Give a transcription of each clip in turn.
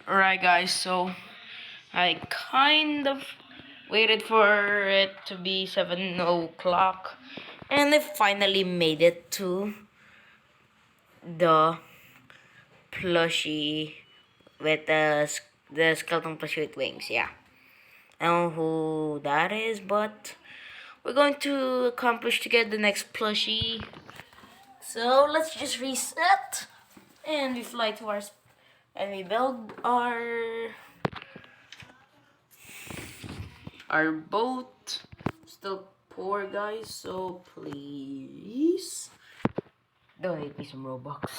Alright guys, so I kind of waited for it to be 7 o'clock and I finally made it to the plushie with the skeleton plushie with wings. Yeah, I don't know who that is, but we're going to accomplish to get the next plushie. So let's just reset and we fly to our and we build our boat. Still poor guys, so please donate me some Robux.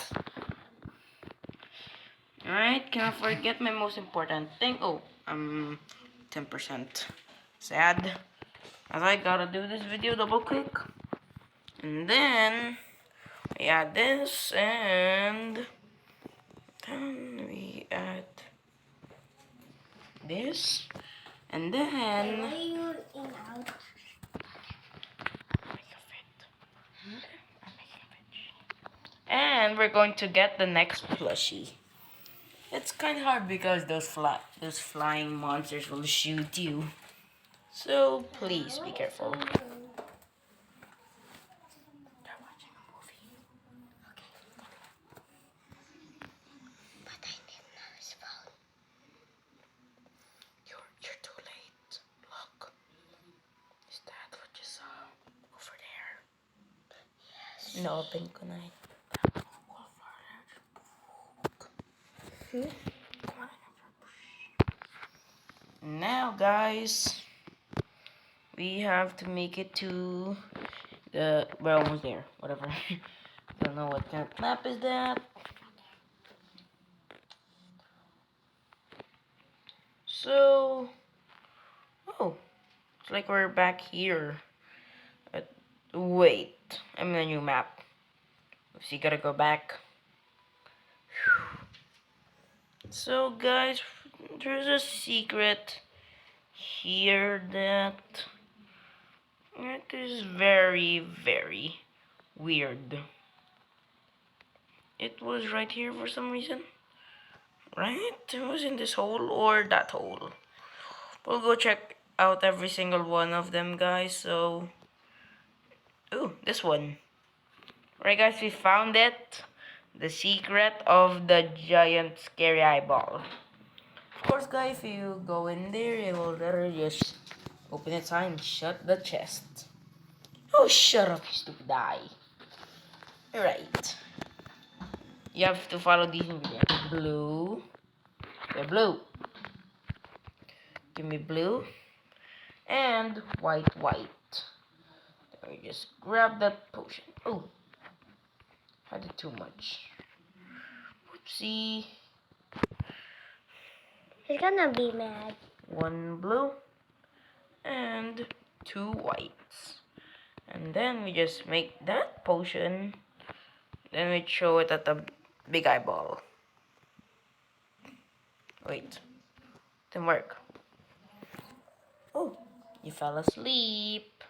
Alright, cannot forget my most important thing. Oh, 10% sad. As I gotta do this video double quick. And then we add this and then we add this and then and we're going to get the next plushie. It's kind of hard because those flying monsters will shoot you. So please be careful. They're watching a movie. Okay. But I didn't know his phone. You're too late. Look. Is that what you saw over there? Yes. Inopen ko na. Now guys, we have to make it to we're almost there, whatever. Don't know what kind of map is that. So oh, it's like we're back here. Wait, I'm in a new map. So you gotta go back. So guys, there's a secret here that it is very, very weird. It was right here for some reason. Right? It was in this hole or that hole. We'll go check out every single one of them, guys. So, ooh, this one. Right, guys, we found it. The secret of the giant scary eyeball. Of course, guys, if you go in there, it will literally just open its eye and shut the chest. Oh, shut up, you stupid eye. Right. You have to follow these ingredients. Blue. Yeah, blue. Give me blue. And white. Let me just grab that potion. Oh, I did too much. Oopsie. He's gonna be mad. 1 blue and 2 whites. And then we just make that potion. Then we throw it at the big eyeball. Wait, didn't work. Oh, you fell asleep.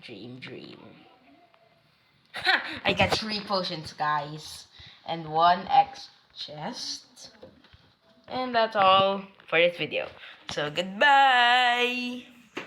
Dream. Ha! I got 3 potions, guys. And 1 X chest. And that's all for this video. So goodbye!